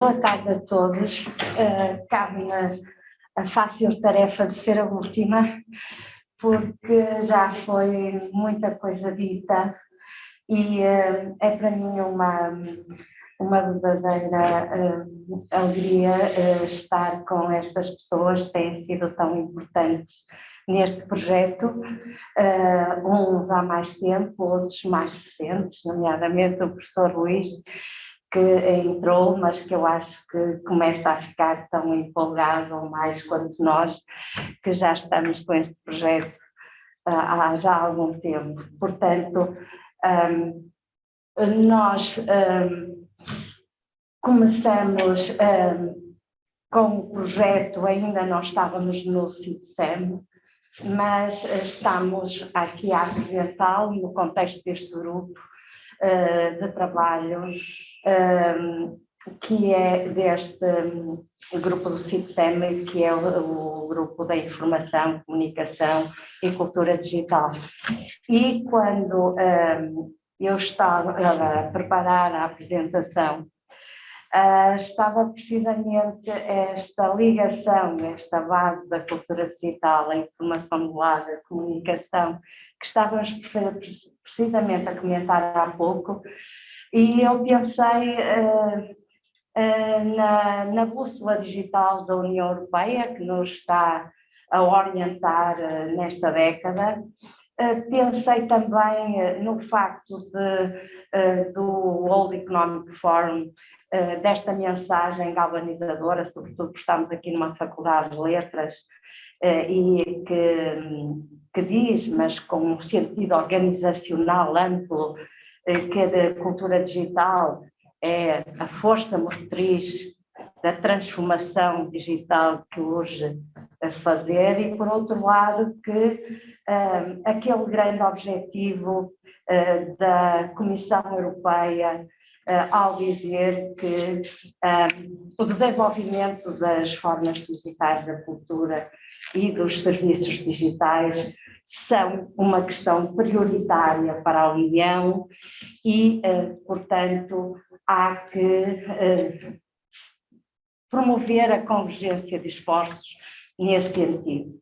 Boa tarde a todos. Cabe-me a fácil tarefa de ser a última, porque já foi muita coisa dita e é para mim uma verdadeira alegria estar com estas pessoas que têm sido tão importantes neste projeto, uns há mais tempo, outros mais recentes, nomeadamente o professor Luís, que entrou, mas que eu acho que começa a ficar tão empolgado, ou mais quanto nós, que já estamos com este projeto há já algum tempo. Portanto, nós começamos com o projeto, ainda não estávamos no CITSEM, mas estamos aqui a apresentá-lo no contexto deste grupo de trabalho, que é deste grupo do CITSEM, que é o grupo da Informação, Comunicação e Cultura Digital. E quando eu estava a preparar a apresentação, estava precisamente esta ligação, esta base da cultura digital, a informação do lado, a comunicação, que estávamos precisamente a comentar há pouco, e eu pensei na bússola digital da União Europeia, que nos está a orientar nesta década. Pensei também no facto do World Economic Forum, desta mensagem galvanizadora, sobretudo porque estamos aqui numa faculdade de letras, e que diz, mas com um sentido organizacional amplo, que a cultura digital é a força motriz da transformação digital que urge a fazer, e por outro lado que aquele grande objetivo da Comissão Europeia ao dizer que o desenvolvimento das formas digitais da cultura e dos serviços digitais são uma questão prioritária para a União e, portanto, há que promover a convergência de esforços nesse sentido.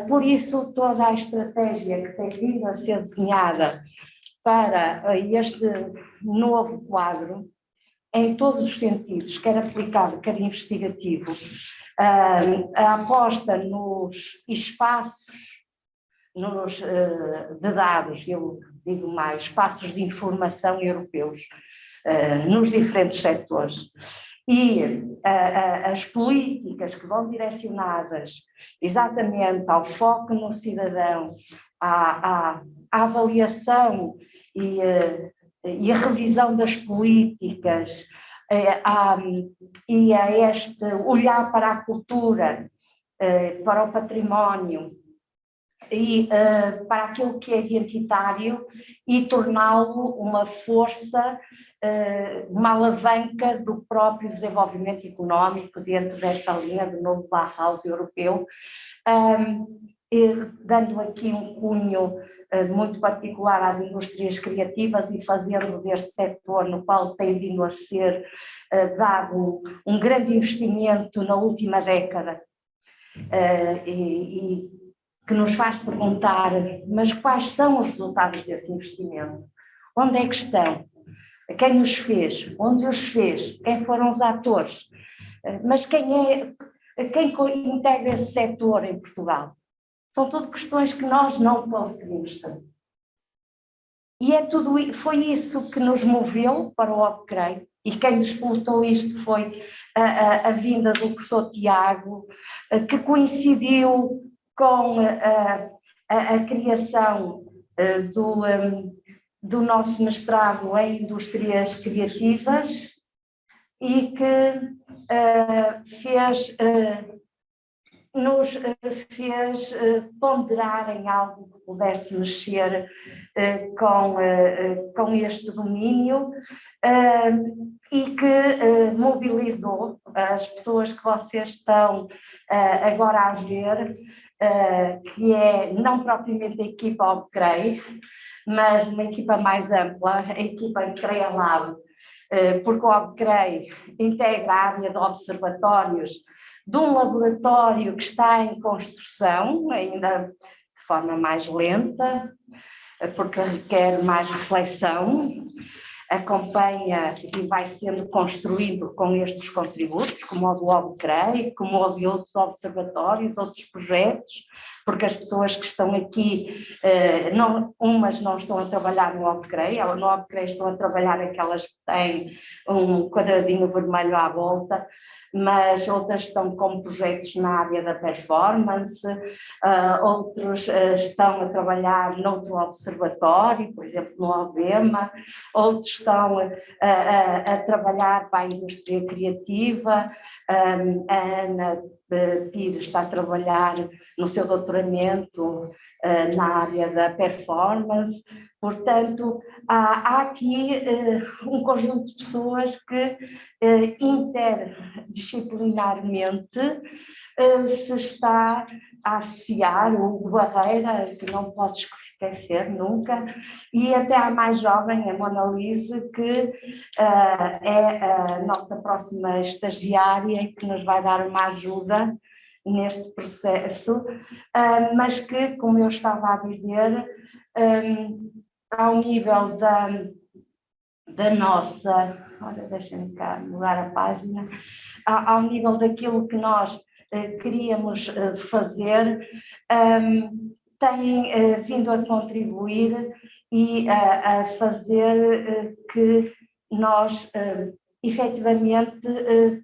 Por isso, toda a estratégia que tem vindo a ser desenhada para este novo quadro, em todos os sentidos, quer aplicado, quer investigativo, a aposta nos espaços de dados, eu digo mais, espaços de informação europeus, nos diferentes setores, e as políticas que vão direcionadas exatamente ao foco no cidadão, à avaliação e a revisão das políticas, e a este olhar para a cultura, para o património e para aquilo que é identitário, e torná-lo uma força, uma alavanca do próprio desenvolvimento económico dentro desta linha do novo Bauhaus europeu, dando aqui um cunho muito particular às indústrias criativas e fazendo deste setor, no qual tem vindo a ser dado um grande investimento na última década, e que nos faz perguntar, mas quais são os resultados desse investimento? Onde é que estão? Quem os fez? Onde os fez? Quem foram os atores? Mas quem integra esse setor em Portugal? São tudo questões que nós não conseguimos saber. E foi isso que nos moveu para o OPCREI, e quem disputou isto foi a vinda do professor Tiago, que coincidiu com a criação do nosso mestrado em Indústrias Criativas, e que nos fez ponderar em algo que pudesse mexer com este domínio, e que mobilizou as pessoas que vocês estão agora a ver, que é não propriamente a equipa OPCREI, mas uma equipa mais ampla, a equipa CREA Lab, porque o OBCREI integra a área de observatórios de um laboratório que está em construção, ainda de forma mais lenta, porque requer mais reflexão, acompanha e vai sendo construído com estes contributos, como o do OBCREI, como o de outros observatórios, outros projetos, porque as pessoas que estão aqui, umas não estão a trabalhar no OBCREI, no OBCREI estão a trabalhar aquelas que têm um quadradinho vermelho à volta, mas outras estão com projetos na área da performance, outros estão a trabalhar noutro observatório, por exemplo no OBEMA, outros estão a trabalhar para a indústria criativa, a Ana Pires está a trabalhar no seu doutoramento na área da performance. Portanto, há aqui um conjunto de pessoas que interdisciplinarmente se está a associar, o Hugo Barreira, que não posso esquecer nunca, e até a mais jovem, a Mona Lise, que é a nossa próxima estagiária e que nos vai dar uma ajuda neste processo, mas que, como eu estava a dizer, ao nível da nossa, ora deixem-me cá mudar a página, ao nível daquilo que nós queríamos fazer, tem vindo a contribuir e a fazer que nós efetivamente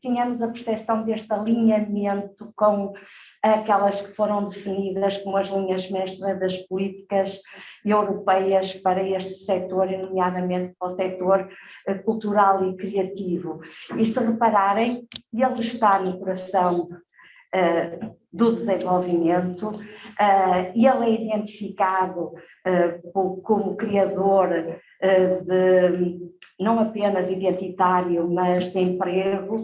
tínhamos a percepção deste alinhamento com aquelas que foram definidas como as linhas mestras das políticas europeias para este setor, nomeadamente para o setor cultural e criativo. E se repararem, ele está no coração do desenvolvimento, ele é identificado como criador não apenas identitário, mas de emprego,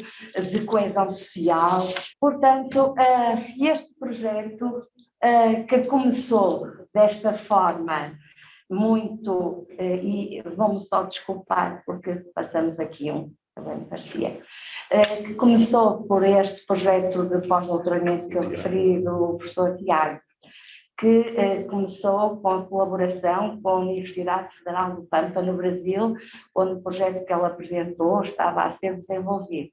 de coesão social. Portanto, este projeto que começou desta forma muito, e vamos só desculpar porque passamos aqui também parecia, que começou por este projeto de pós-doutoramento que eu referi do professor Tiago, que começou com a colaboração com a Universidade Federal do Pampa, no Brasil, onde o projeto que ela apresentou estava a ser desenvolvido,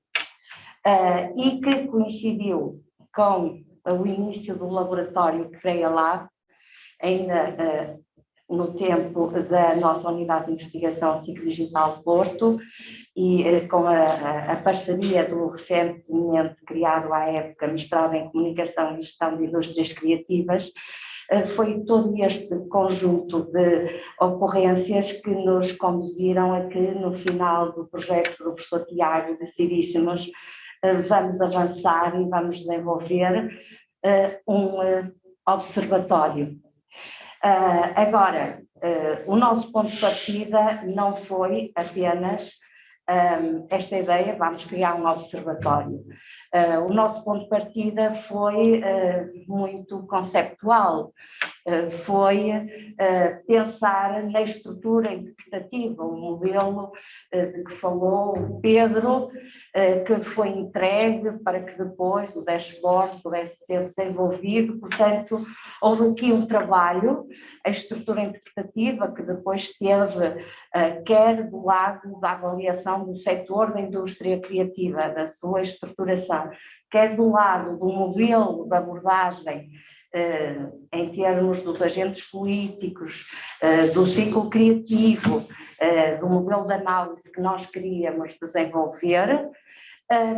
e que coincidiu com o início do laboratório CREA Lab, ainda no tempo da nossa unidade de investigação SIC Digital Porto, e com a parceria do recentemente criado à época mestrado em Comunicação e Gestão de Indústrias Criativas. Foi todo este conjunto de ocorrências que nos conduziram a que, no final do projeto do professor Tiago, decidíssemos vamos avançar e vamos desenvolver um observatório. Agora, o nosso ponto de partida não foi apenas esta ideia, vamos criar um observatório. O nosso ponto de partida foi muito conceptual, foi pensar na estrutura interpretativa, o modelo de que falou o Pedro, que foi entregue para que depois o dashboard pudesse ser desenvolvido. Portanto, houve aqui um trabalho, a estrutura interpretativa, que depois teve, quer do lado da avaliação do setor da indústria criativa, da sua estruturação, quer do lado do modelo de abordagem em termos dos agentes políticos, do ciclo criativo, do modelo de análise que nós queríamos desenvolver.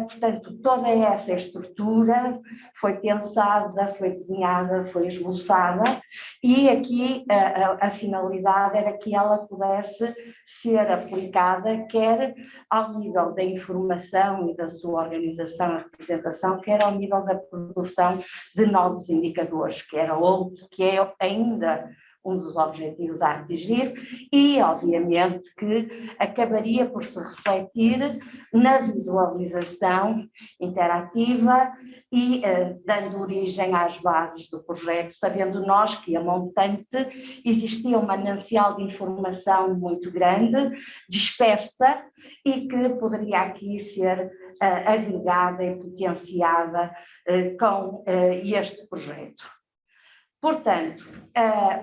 Portanto, toda essa estrutura foi pensada, foi desenhada, foi esboçada, e aqui a finalidade era que ela pudesse ser aplicada quer ao nível da informação e da sua organização e representação, quer ao nível da produção de novos indicadores, que era outro, que é ainda um dos objetivos a atingir, e obviamente que acabaria por se refletir na visualização interativa e dando origem às bases do projeto, sabendo nós que a montante existia um manancial de informação muito grande, dispersa, e que poderia aqui ser agregada e potenciada com este projeto. Portanto,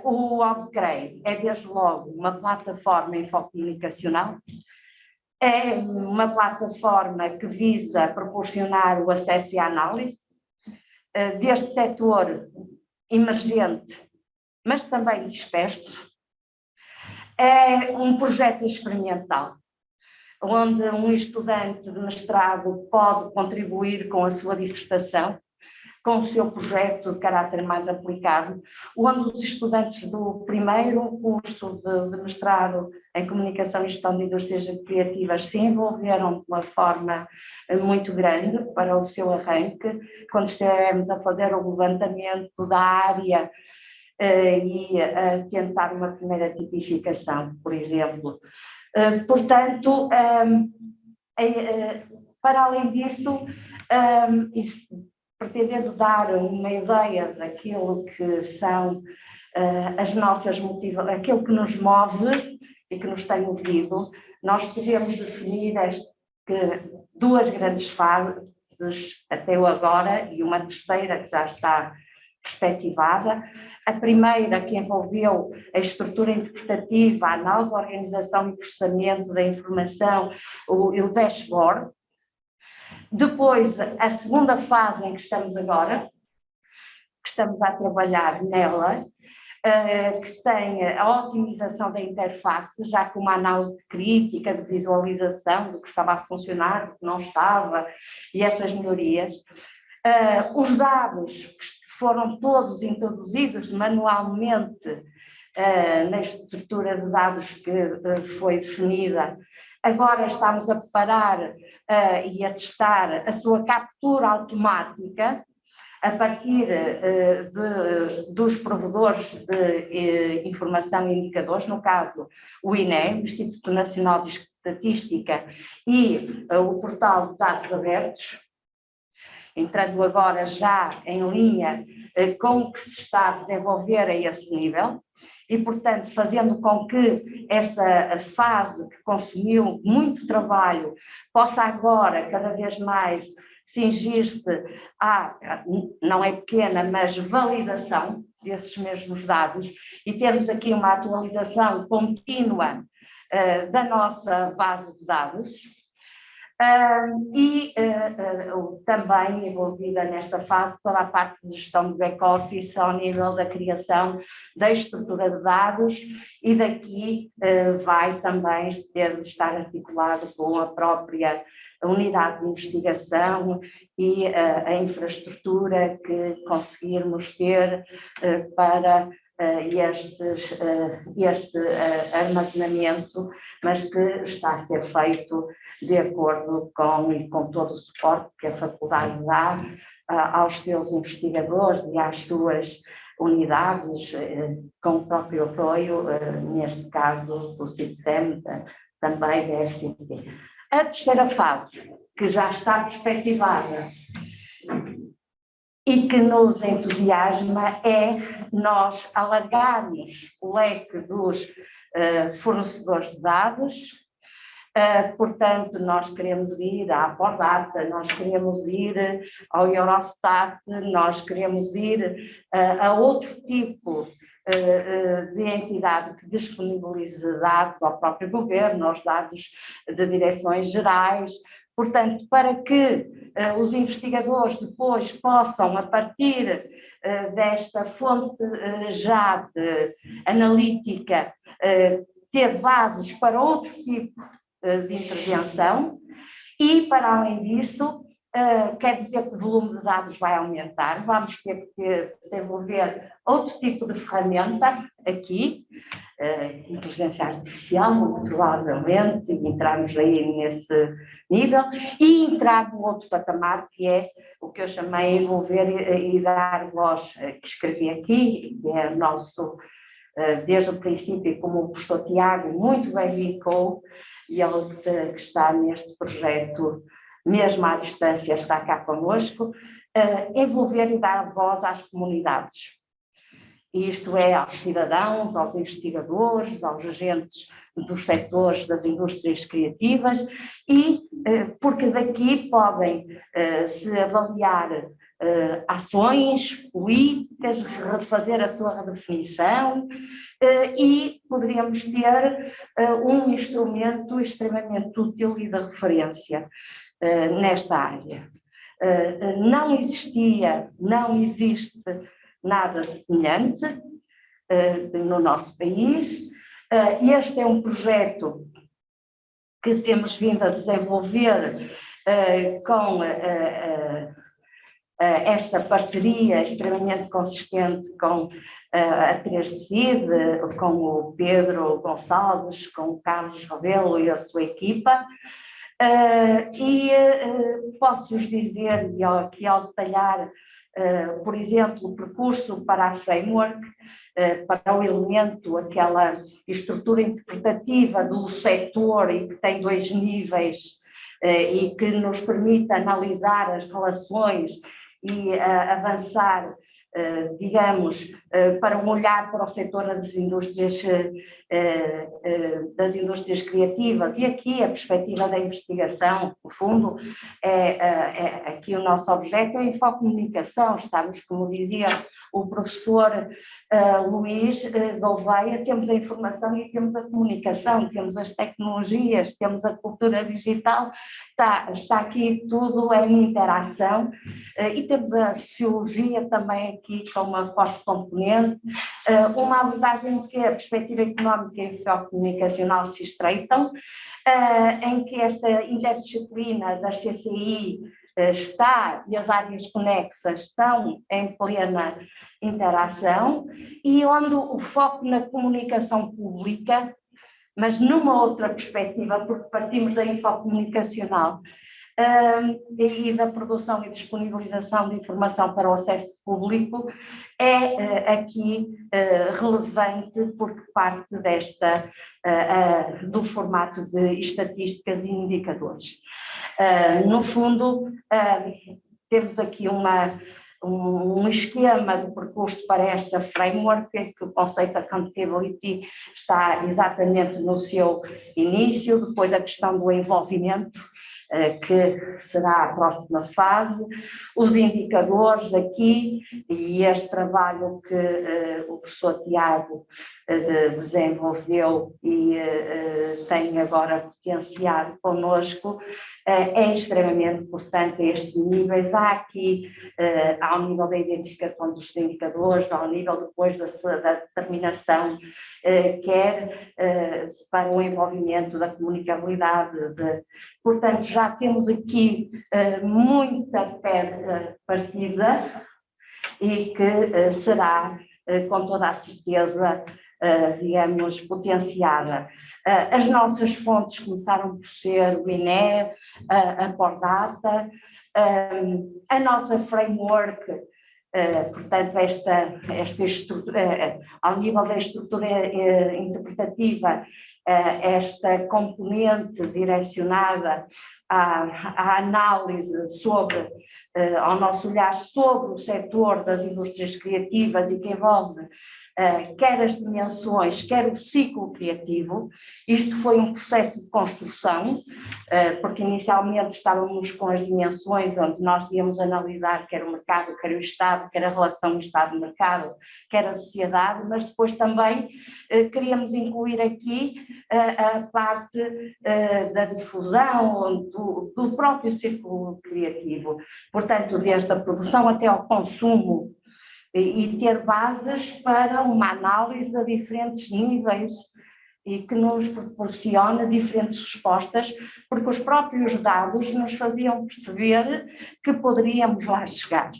o OBCREI é desde logo uma plataforma infocomunicacional, é uma plataforma que visa proporcionar o acesso e a análise deste setor emergente, mas também disperso. É um projeto experimental, onde um estudante de mestrado pode contribuir com a sua dissertação, com o seu projeto de caráter mais aplicado, onde os estudantes do primeiro curso de mestrado em Comunicação e Gestão de Indústrias Criativas se envolveram de uma forma muito grande para o seu arranque, quando estivemos a fazer o levantamento da área e a tentar uma primeira tipificação, por exemplo. Portanto, para além disso, pretendendo dar uma ideia daquilo que são as nossas motivações, aquilo que nos move e que nos tem movido, nós podemos definir duas grandes fases até o agora e uma terceira que já está perspectivada. A primeira, que envolveu a estrutura interpretativa, a análise, a organização e processamento da informação, o dashboard. Depois, a segunda fase em que estamos agora, que estamos a trabalhar nela, que tem a otimização da interface, já com uma análise crítica de visualização do que estava a funcionar, do que não estava, e essas melhorias. Os dados que foram todos introduzidos manualmente na estrutura de dados que foi definida. Agora estamos a preparar e a testar a sua captura automática a partir dos provedores de informação e indicadores, no caso o INE, o Instituto Nacional de Estatística, e o portal de dados abertos, entrando agora já em linha com o que se está a desenvolver a esse nível. E, portanto, fazendo com que essa fase que consumiu muito trabalho possa agora, cada vez mais, cingir-se à, não é pequena, mas validação desses mesmos dados, e termos aqui uma atualização contínua da nossa base de dados. Também envolvida nesta fase toda a parte de gestão de back-office ao nível da criação da estrutura de dados, e daqui vai também ter de estar articulado com a própria unidade de investigação e a infraestrutura que conseguirmos ter para este armazenamento, mas que está a ser feito de acordo com todo o suporte que a faculdade dá aos seus investigadores e às suas unidades, com o próprio apoio, neste caso do CITSEM, também da FCT. A terceira fase, que já está perspectivada e que nos entusiasma, é nós alargarmos o leque dos fornecedores de dados. Portanto, nós queremos ir à Apordata, nós queremos ir ao Eurostat, nós queremos ir a outro tipo de entidade que disponibilize dados ao próprio governo, aos dados de direções gerais. Portanto, para que os investigadores depois possam, a partir desta fonte já de analítica, ter bases para outro tipo de intervenção, e, para além disso, quer dizer que o volume de dados vai aumentar, vamos ter que desenvolver outro tipo de ferramenta aqui, inteligência artificial, muito provavelmente, e entrarmos aí nesse nível, e entrar num outro patamar, que é o que eu chamei envolver e dar voz, que escrevi aqui, que é o nosso desde o princípio, como o professor Tiago muito bem indicou, e ele que está neste projeto, mesmo à distância, está cá connosco, envolver e dar voz às comunidades. Isto é, aos cidadãos, aos investigadores, aos agentes dos setores das indústrias criativas, e porque daqui podem se avaliar ações, políticas, refazer a sua redefinição, e poderíamos ter um instrumento extremamente útil e de referência nesta área. Não existia, não existe nada semelhante no nosso país. Este é um projeto que temos vindo a desenvolver com esta parceria extremamente consistente com a 3CID, com o Pedro Gonçalves, com o Carlos Rebelo e a sua equipa. Posso-vos dizer, e aqui ao detalhar, por exemplo, o percurso para a framework, para o elemento, aquela estrutura interpretativa do setor e que tem 2 níveis e que nos permite analisar as relações e avançar, digamos, para um olhar para o setor das indústrias criativas, e aqui a perspectiva da investigação, no fundo, aqui o nosso objeto é a infocomunicação. Estamos, como dizia o professor Luís Gouveia, temos a informação e temos a comunicação, temos as tecnologias, temos a cultura digital, está aqui tudo em interação, e temos a sociologia também aqui com uma forte componente, uma abordagem em que a perspectiva económica e infocomunicacional se estreitam, em que esta interdisciplina da CCI está e as áreas conexas estão em plena interação, e onde o foco na comunicação pública, mas numa outra perspectiva, porque partimos da infocomunicacional e da produção e disponibilização de informação para o acesso público, é aqui relevante, porque parte do formato de estatísticas e indicadores. No fundo, temos aqui um esquema de percurso para esta framework, que o conceito accountability está exatamente no seu início, depois a questão do envolvimento, que será a próxima fase, os indicadores aqui, e este trabalho que o professor Tiago desenvolveu e tem agora potenciado connosco, é extremamente importante a estes níveis. Há aqui, ao nível da identificação dos indicadores, ao nível depois da determinação, quer para o envolvimento da comunicabilidade, portanto já temos aqui muita partida, e que será com toda a certeza, digamos, potenciada. As nossas fontes começaram por ser o INE, a Pordata, a nossa framework, portanto, esta estrutura, ao nível da estrutura interpretativa, esta componente direcionada à análise sobre, ao nosso olhar sobre o setor das indústrias criativas, e que envolve quer as dimensões, quer o ciclo criativo. Isto foi um processo de construção, porque inicialmente estávamos com as dimensões onde nós íamos analisar quer o mercado, quer o Estado, quer a relação Estado-mercado, quer a sociedade, mas depois também queríamos incluir aqui a parte da difusão do próprio círculo criativo, portanto, desde a produção até ao consumo, e ter bases para uma análise a diferentes níveis e que nos proporciona diferentes respostas, porque os próprios dados nos faziam perceber que poderíamos lá chegar.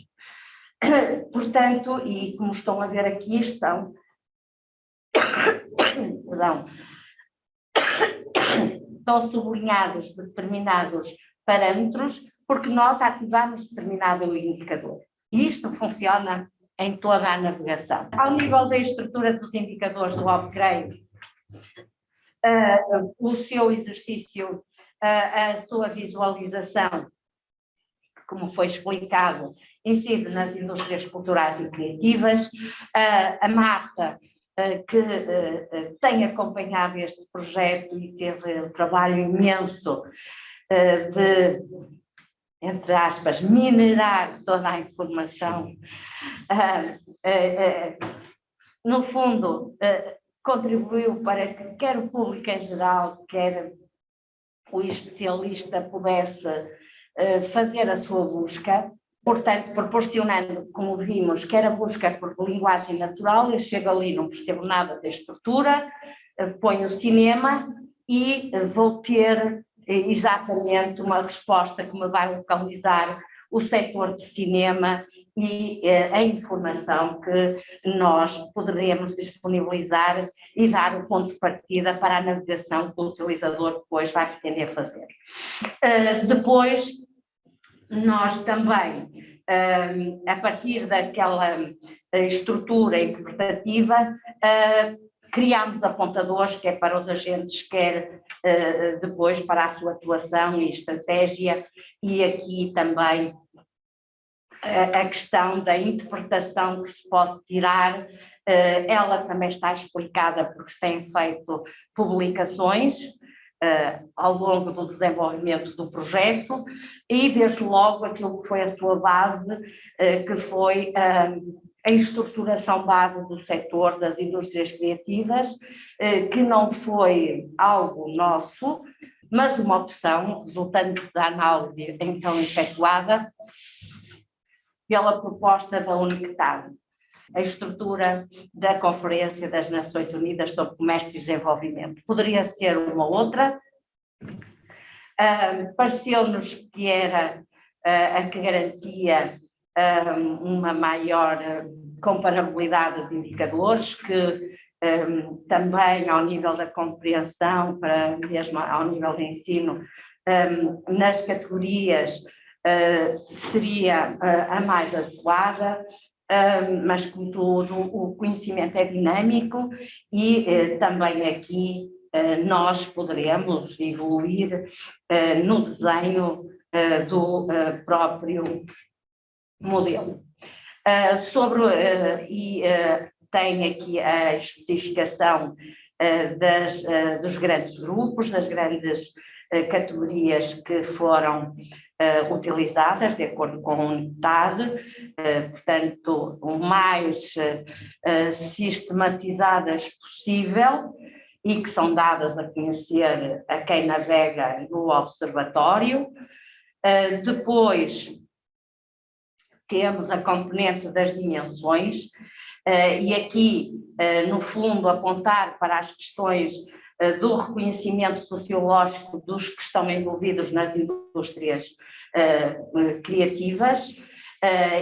Portanto, e como estão a ver aqui, estão sublinhados determinados parâmetros, porque nós ativamos determinado indicador. E isto funciona em toda a navegação. Ao nível da estrutura dos indicadores do upgrade, o seu exercício, a sua visualização, como foi explicado, incide nas indústrias culturais e criativas. A Marta, que tem acompanhado este projeto e teve um trabalho imenso de, entre aspas, minerar toda a informação, no fundo, contribuiu para que quer o público em geral, quer o especialista pudesse fazer a sua busca, portanto, proporcionando, como vimos, quer a busca por linguagem natural, eu chego ali, não percebo nada da estrutura, ponho o cinema e vou ter exatamente uma resposta que me vai localizar o setor de cinema e a informação que nós poderemos disponibilizar e dar o ponto de partida para a navegação que o utilizador depois vai pretender fazer. Depois, nós também, a partir daquela estrutura interpretativa, criámos apontadores, quer para os agentes, quer depois para a sua atuação e estratégia, e aqui também a questão da interpretação que se pode tirar, ela também está explicada porque se têm feito publicações ao longo do desenvolvimento do projeto e desde logo aquilo que foi a sua base, que foi a estruturação base do setor das indústrias criativas, que não foi algo nosso, mas uma opção resultante da análise então efetuada pela proposta da UNICTAD, a estrutura da Conferência das Nações Unidas sobre Comércio e Desenvolvimento. Poderia ser uma outra. Pareceu-nos que era a que garantia uma maior comparabilidade de indicadores, que também ao nível da compreensão, para mesmo ao nível de ensino, nas categorias seria a mais adequada, mas contudo o conhecimento é dinâmico e também aqui nós poderemos evoluir no desenho do próprio modelo. Tem aqui a especificação dos grandes grupos, das grandes categorias que foram utilizadas de acordo com a UNICTAD, portanto, o mais sistematizadas possível e que são dadas a conhecer a quem navega no observatório. Depois temos a componente das dimensões e aqui, no fundo, apontar para as questões do reconhecimento sociológico dos que estão envolvidos nas indústrias criativas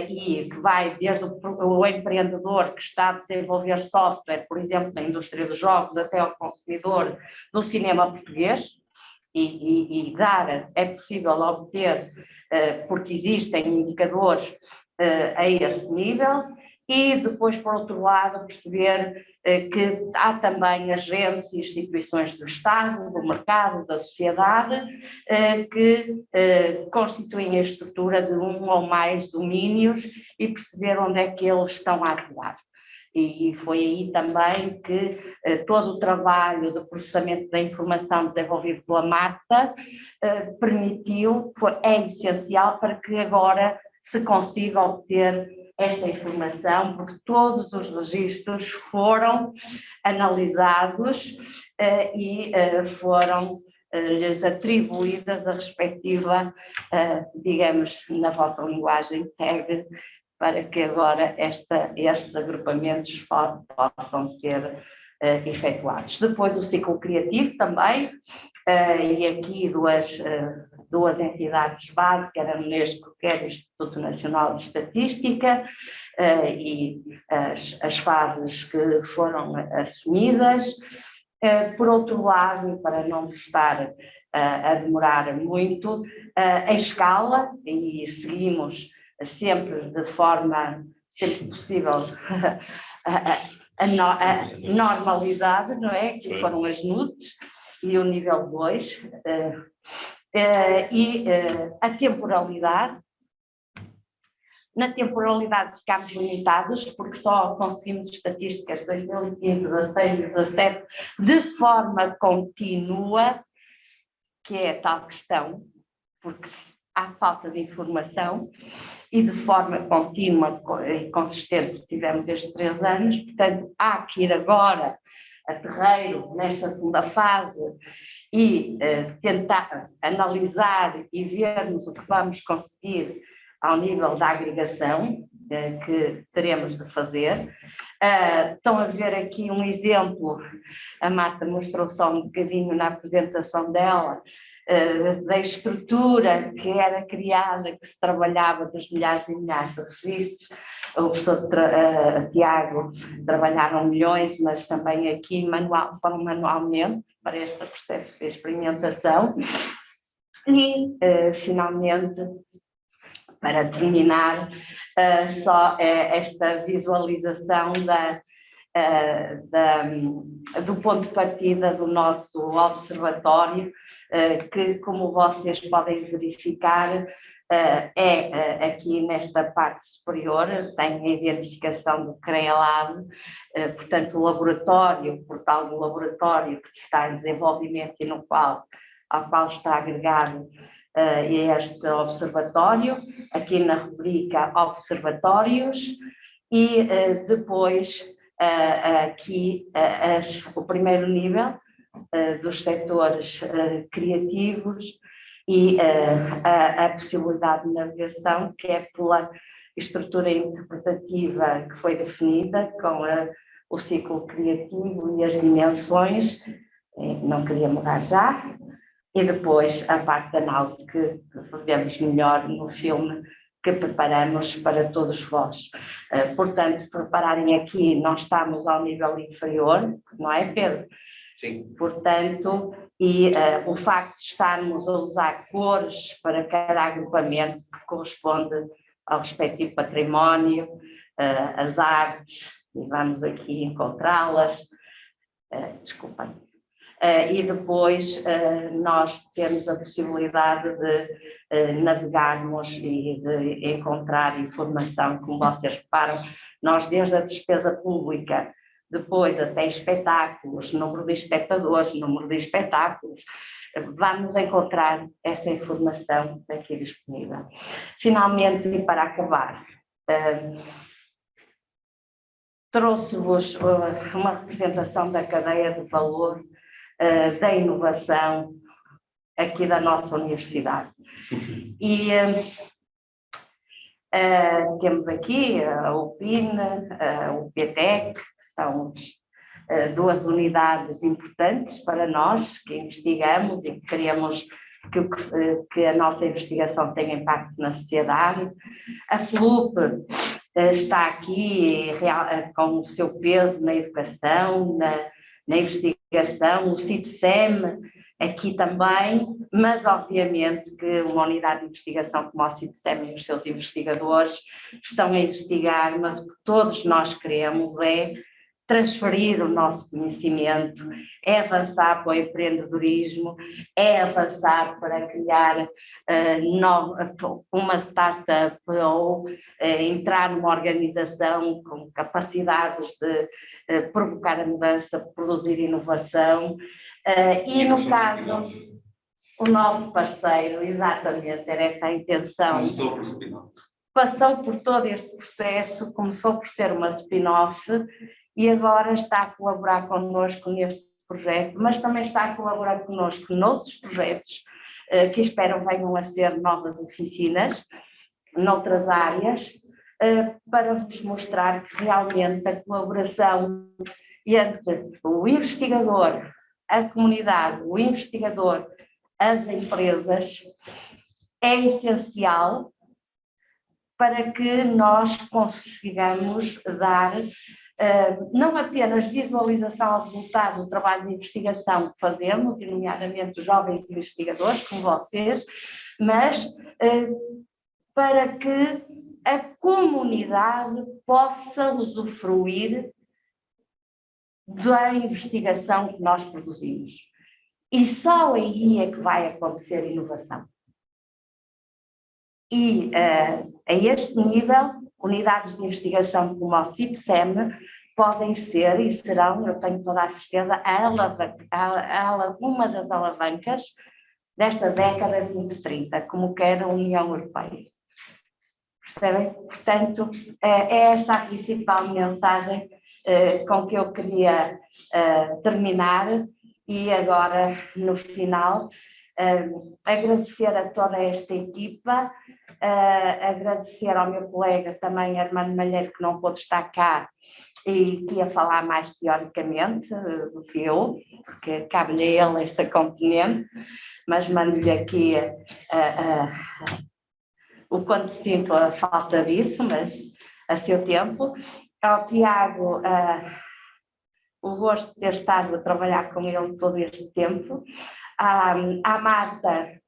e que vai desde o empreendedor que está a desenvolver software, por exemplo, na indústria dos jogos, até ao consumidor do cinema português, e é possível obter, porque existem indicadores a esse nível, e depois, por outro lado, perceber que há também agentes e instituições do Estado, do mercado, da sociedade, que constituem a estrutura de um ou mais domínios e perceber onde é que eles estão a atuar. E foi aí também que todo o trabalho de processamento da informação desenvolvido pela Marta é essencial para que agora se consiga obter esta informação, porque todos os registros foram analisados e foram-lhes atribuídas a respectiva, digamos, na vossa linguagem, tag, para que agora estes agrupamentos possam ser efetuados. Depois o ciclo criativo também, e aqui duas entidades básicas, quer a Unesco, quer o Instituto Nacional de Estatística, e as fases que foram assumidas. Por outro lado, para não estar a demorar muito, a escala, e seguimos sempre de forma sempre possível normalizado, não é? Que foram as NUTs e o nível 2, a temporalidade. Na temporalidade ficámos limitados, porque só conseguimos estatísticas de 2015, 16 e 17 de forma contínua, que é a tal questão, porque há falta de informação, e de forma contínua e consistente tivemos estes 3 anos, portanto há que ir agora a terreiro, nesta segunda fase, e tentar analisar e vermos o que vamos conseguir ao nível da agregação que teremos de fazer. Estão a ver aqui um exemplo, a Marta mostrou só um bocadinho na apresentação dela, da estrutura que era criada, que se trabalhava dos milhares e milhares de registros. O professor Tiago trabalharam milhões, mas também aqui foram manualmente para este processo de experimentação. E, finalmente, para terminar, só esta visualização do ponto de partida do nosso observatório, que, como vocês podem verificar, é aqui nesta parte superior, tem a identificação do CREA-Lab, portanto o laboratório, o portal do laboratório que está em desenvolvimento e ao qual está agregado este observatório, aqui na rubrica Observatórios, e depois aqui o primeiro nível dos setores criativos e a possibilidade de navegação, que é pela estrutura interpretativa que foi definida com o ciclo criativo e as dimensões, não queria mudar já, e depois a parte de análise que vemos melhor no filme que preparamos para todos vós. Portanto, se repararem aqui, nós estamos ao nível inferior, não é, Pedro? Sim. Portanto, o facto de estarmos a usar cores para cada agrupamento que corresponde ao respectivo património, as artes, e vamos aqui encontrá-las, desculpem. E depois nós temos a possibilidade de navegarmos e de encontrar informação, como vocês reparam, nós desde a despesa pública, depois até espetáculos, número de espectadores, número de espetáculos, vamos encontrar essa informação aqui disponível. Finalmente, e para acabar, trouxe-vos uma representação da cadeia de valor da inovação aqui da nossa universidade. E temos aqui a UPIN, o PTEC, que são duas unidades importantes para nós que investigamos e que queremos que a nossa investigação tenha impacto na sociedade. A FLUP está aqui com o seu peso na educação, na investigação, o CITSEM aqui também, mas obviamente que uma unidade de investigação como o CITSEM e os seus investigadores estão a investigar, mas o que todos nós queremos é transferir o nosso conhecimento, é avançar para o empreendedorismo, é avançar para criar uma startup ou entrar numa organização com capacidades de provocar a mudança, produzir inovação. E no caso, o nosso parceiro, exatamente, era essa a intenção. Começou por spin-off. Passou por todo este processo, começou por ser uma spin-off e agora está a colaborar connosco neste projeto, mas também está a colaborar connosco noutros projetos que espero venham a ser novas oficinas, noutras áreas, para vos mostrar que realmente a colaboração entre o investigador, a comunidade, o investigador, as empresas, é essencial para que nós consigamos dar não apenas visualização ao resultado do trabalho de investigação que fazemos, e nomeadamente os jovens investigadores como vocês, mas para que a comunidade possa usufruir da investigação que nós produzimos. E só aí é que vai acontecer inovação. E a este nível, unidades de investigação como o CIPSEM podem ser e serão, eu tenho toda a certeza, uma das alavancas desta década 2030, como quer a União Europeia. Percebem? Portanto, é esta a principal mensagem com que eu queria terminar e agora, no final, agradecer a toda esta equipa, agradecer ao meu colega também, Armando Malheiro, que não pôde estar cá e que ia falar mais teoricamente do que eu, porque cabe-lhe a ele essa componente, mas mando-lhe aqui o quanto sinto a falta disso, mas a seu tempo. Ao Tiago, o gosto de ter estado a trabalhar com ele todo este tempo. À Marta,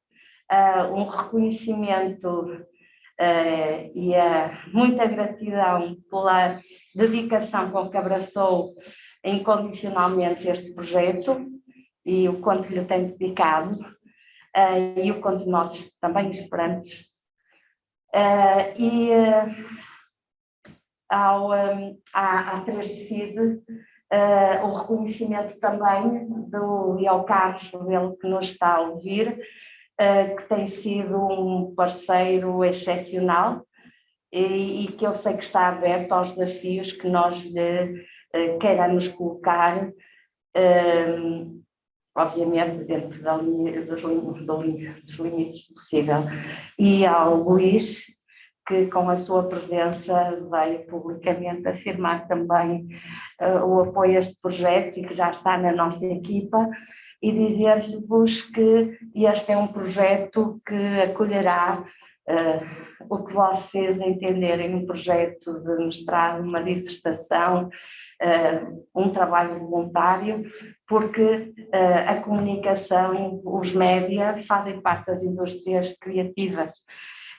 um reconhecimento e muita gratidão pela dedicação com que abraçou incondicionalmente este projeto e o quanto lhe tem dedicado e o quanto nós também esperamos. À 3CID, o reconhecimento também e ao Carlos, ele que nos está a ouvir, que tem sido um parceiro excepcional e que eu sei que está aberto aos desafios que nós lhe queiramos colocar, obviamente dentro dos limites possível. E ao Luís, que com a sua presença veio publicamente afirmar também o apoio a este projeto e que já está na nossa equipa, e dizer-vos que este é um projeto que acolherá o que vocês entenderem, um projeto de mestrado, uma dissertação, um trabalho voluntário, porque a comunicação, os média fazem parte das indústrias criativas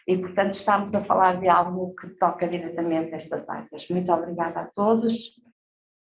e, portanto, estamos a falar de algo que toca diretamente estas áreas. Muito obrigada a todos.